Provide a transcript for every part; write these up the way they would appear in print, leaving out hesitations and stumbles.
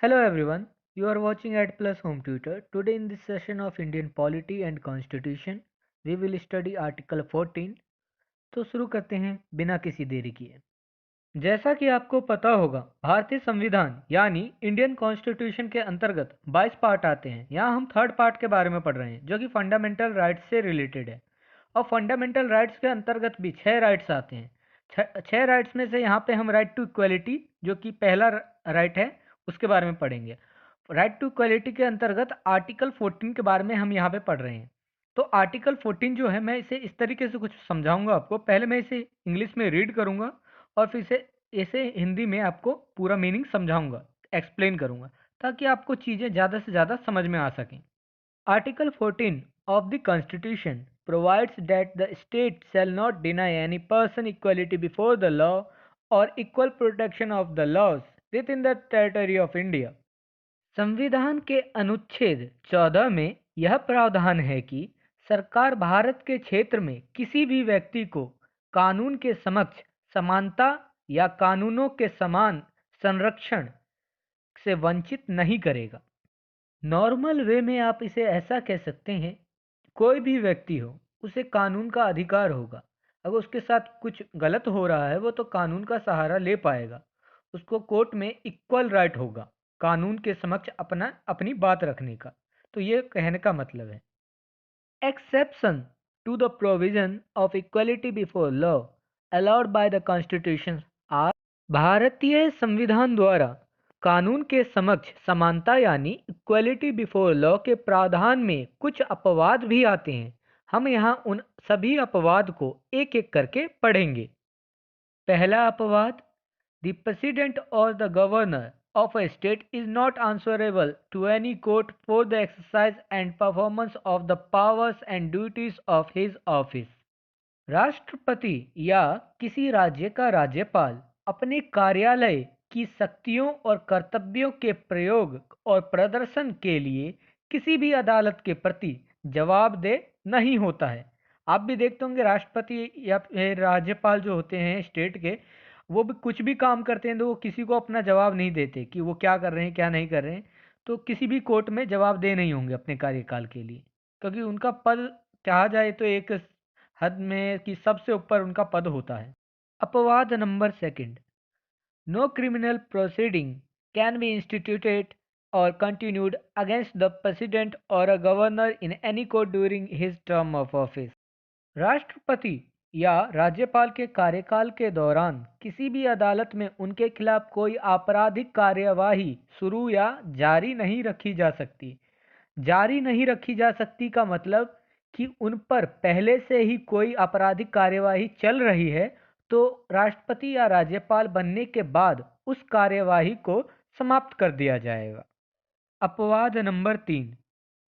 Hello everyone, you are watching at Plus Home Tutor. Today in this session of Indian Polity and Constitution, we will study Article 14. तो शुरू करते हैं बिना किसी देरी किए। जैसा कि आपको पता होगा, भारतीय संविधान यानी इंडियन कॉन्स्टिट्यूशन के अंतर्गत 22 पार्ट आते हैं। यहाँ हम थर्ड पार्ट के बारे में पढ़ रहे हैं जो कि फंडामेंटल राइट्स से रिलेटेड है। और फंडामेंटल राइट्स के अंतर्गत भी 6 राइट्स आते हैं। छह राइट्स में से यहाँ पे हम राइट टू इक्वलिटी जो कि पहला राइट है उसके बारे में पढ़ेंगे। राइट टू इक्वलिटी के अंतर्गत आर्टिकल 14 के बारे में हम यहाँ पे पढ़ रहे हैं। तो आर्टिकल 14 जो है मैं इसे इस तरीके से कुछ समझाऊंगा आपको। पहले मैं इसे इंग्लिश में रीड करूंगा और फिर से इसे हिंदी में आपको पूरा मीनिंग समझाऊंगा, एक्सप्लेन करूंगा ताकि आपको चीज़ें ज़्यादा से ज़्यादा समझ में आ सकें। Article 14 of the Constitution provides that the state shall not deny any person equality before the law or equal protection of the laws within the territory of India. संविधान के अनुच्छेद 14 में यह प्रावधान है कि सरकार भारत के क्षेत्र में किसी भी व्यक्ति को कानून के समक्ष समानता या कानूनों के समान संरक्षण से वंचित नहीं करेगा। नॉर्मल वे में आप इसे ऐसा कह सकते हैं, कोई भी व्यक्ति हो उसे कानून का अधिकार होगा। अगर उसके साथ कुछ गलत हो रहा है वो तो कानून का सहारा ले पाएगा। उसको कोर्ट में इक्वल राइट होगा कानून के समक्ष अपनी बात रखने का। तो ये कहने का मतलब है exception to the provision of equality before law allowed by the constitution are. भारतीय संविधान द्वारा कानून के समक्ष समानता यानी इक्वलिटी बिफोर लॉ के प्रावधान में कुछ अपवाद भी आते हैं। हम यहाँ उन सभी अपवाद को एक एक करके पढ़ेंगे। पहला अपवाद, द प्रेसिडेंट और the governor of a state is not answerable to any court for the exercise and performance of the powers and duties of his office. राष्ट्रपति या किसी राज्य का राज्यपाल अपने कार्यालय की शक्तियों और कर्तव्यों के प्रयोग और प्रदर्शन के लिए किसी भी अदालत के प्रति जवाबदेह नहीं होता है। आप भी देखते होंगे राष्ट्रपति या फिर राज्यपाल जो होते हैं स्टेट के, वो भी कुछ भी काम करते हैं तो वो किसी को अपना जवाब नहीं देते कि वो क्या कर रहे हैं क्या नहीं कर रहे हैं। तो किसी भी कोर्ट में जवाबदेह नहीं होंगे अपने कार्यकाल के लिए, क्योंकि उनका पद कहा जाए तो एक हद में कि सबसे ऊपर उनका पद होता है। अपवाद number second, no criminal proceeding can be instituted और कंटिन्यूड अगेंस्ट द प्रेसिडेंट और a governor in any court during his term of office. राष्ट्रपति या राज्यपाल के कार्यकाल के दौरान किसी भी अदालत में उनके खिलाफ कोई आपराधिक कार्यवाही शुरू या जारी नहीं रखी जा सकती। जारी नहीं रखी जा सकती का मतलब कि उन पर पहले से ही कोई आपराधिक कार्यवाही चल रही है तो राष्ट्रपति या राज्यपाल बनने के बाद उस कार्यवाही को समाप्त कर दिया जाएगा। अपवाद number 3,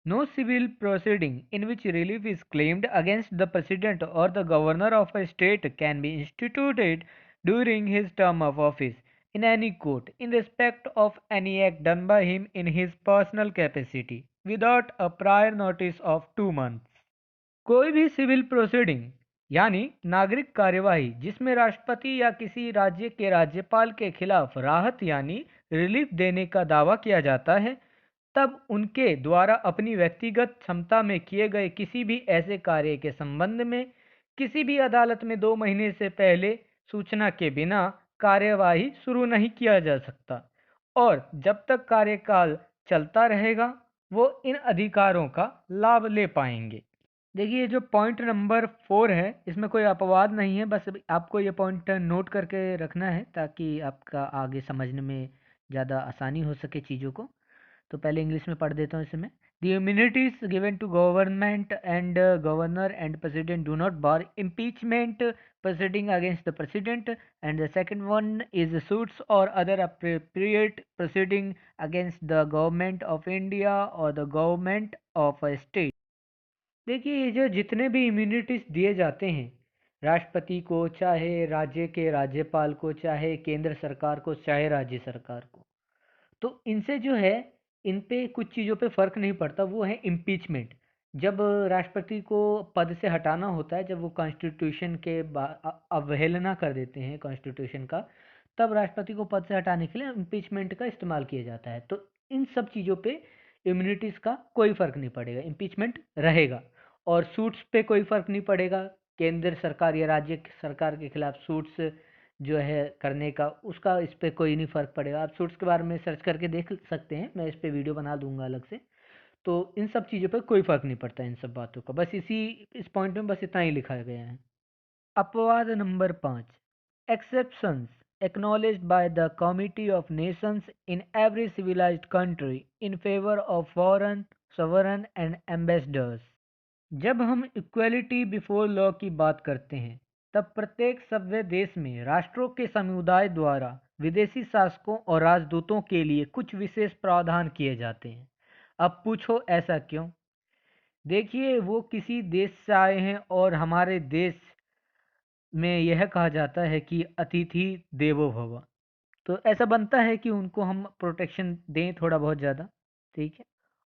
no civil proceeding in which relief is claimed against the president और the governor of a state can be instituted during his term of office in any court in respect of any act done by him in his personal capacity without a prior notice of 2 months. कोई भी civil proceeding यानी नागरिक कार्यवाही जिसमें राष्ट्रपति या किसी राज्य के राज्यपाल के खिलाफ राहत यानी रिलीफ देने का दावा किया जाता है, तब उनके द्वारा अपनी व्यक्तिगत क्षमता में किए गए किसी भी ऐसे कार्य के संबंध में किसी भी अदालत में 2 महीने से पहले सूचना के बिना कार्यवाही शुरू नहीं किया जा सकता और जब तक कार्यकाल चलता रहेगा वो इन अधिकारों का लाभ ले पाएंगे। देखिए जो पॉइंट नंबर 4 है इसमें कोई अपवाद नहीं है, बस आपको ये पॉइंट नोट करके रखना है ताकि आपका आगे समझने में ज़्यादा आसानी हो सके चीज़ों को। तो पहले इंग्लिश में पढ़ देता हूँ इसे मैं। The immunities given to government and governor and president do not bar impeachment proceeding against the president, and the second one is suits or other appropriate proceeding against the government of India or the government of a state. देखिए ये जो जितने भी immunities दिए जाते हैं राष्ट्रपति को, चाहे राज्य के राज्यपाल को, चाहे केंद्र सरकार को, चाहे राज्य सरकार को, तो इनसे जो है इन पे कुछ चीज़ों पे फर्क नहीं पड़ता। वो है इम्पीचमेंट। जब राष्ट्रपति को पद से हटाना होता है, जब वो कॉन्स्टिट्यूशन के अवहेलना कर देते हैं कॉन्स्टिट्यूशन का, तब राष्ट्रपति को पद से हटाने के लिए इम्पीचमेंट का इस्तेमाल किया जाता है। तो इन सब चीज़ों पे इम्यूनिटीज का कोई फर्क नहीं पड़ेगा, इम्पीचमेंट रहेगा। और सूट्स पे कोई फर्क नहीं पड़ेगा, केंद्र सरकार या राज्य सरकार के खिलाफ सूट्स जो है करने का, उसका इस पे कोई नहीं फर्क पड़ेगा। आप सूट्स के बारे में सर्च करके देख सकते हैं, मैं इस पे वीडियो बना दूंगा अलग से। तो इन सब चीज़ों पे कोई फर्क नहीं पड़ता इन सब बातों का, बस इस पॉइंट में बस इतना ही लिखा गया है। अपवाद number 5, exceptions acknowledged by the Committee of Nations in every civilized country in favor of foreign sovereign and ambassadors। जब हम इक्वलिटी बिफोर लॉ की बात करते हैं, तब प्रत्येक सभ्य देश में राष्ट्रों के समुदाय द्वारा विदेशी शासकों और राजदूतों के लिए कुछ विशेष प्रावधान किए जाते हैं। अब पूछो ऐसा क्यों? देखिए, वो किसी देश से आए हैं और हमारे देश में यह कहा जाता है कि अतिथि देवो भव, तो ऐसा बनता है कि उनको हम प्रोटेक्शन दें थोड़ा बहुत ज़्यादा, ठीक है।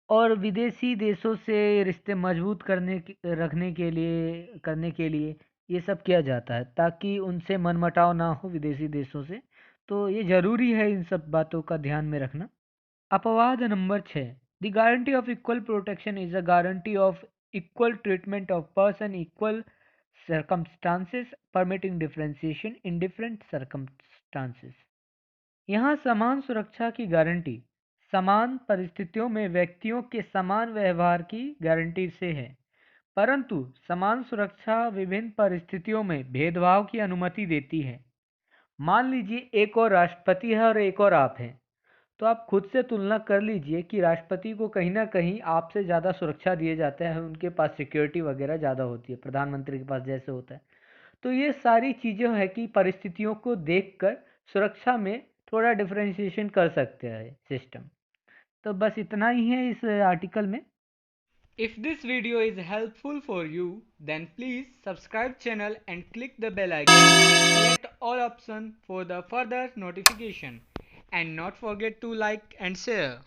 और विदेशी देशों से रिश्ते मजबूत करने के लिए ये सब किया जाता है, ताकि उनसे मनमुटाव ना हो विदेशी देशों से। तो ये ज़रूरी है इन सब बातों का ध्यान में रखना। अपवाद number 6, the guarantee of equal protection is a guarantee of equal treatment of person equal circumstances permitting differentiation in different circumstances। यहाँ समान सुरक्षा की गारंटी समान परिस्थितियों में व्यक्तियों के समान व्यवहार की गारंटी से है, परंतु समान सुरक्षा विभिन्न परिस्थितियों में भेदभाव की अनुमति देती है। मान लीजिए एक और राष्ट्रपति है और एक और आप हैं, तो आप खुद से तुलना कर लीजिए कि राष्ट्रपति को कहीं ना कहीं आपसे ज़्यादा सुरक्षा दिए जाता है, उनके पास सिक्योरिटी वगैरह ज़्यादा होती है, प्रधानमंत्री के पास जैसे होता है। तो ये सारी चीज़ें है कि परिस्थितियों को देखकर सुरक्षा में थोड़ा डिफरेंशिएशन कर सकते हैं सिस्टम। तो बस इतना ही है इस आर्टिकल में। If this video is helpful for you, then please subscribe channel and click the bell icon and select all option for the further notification, and not forget to like and share.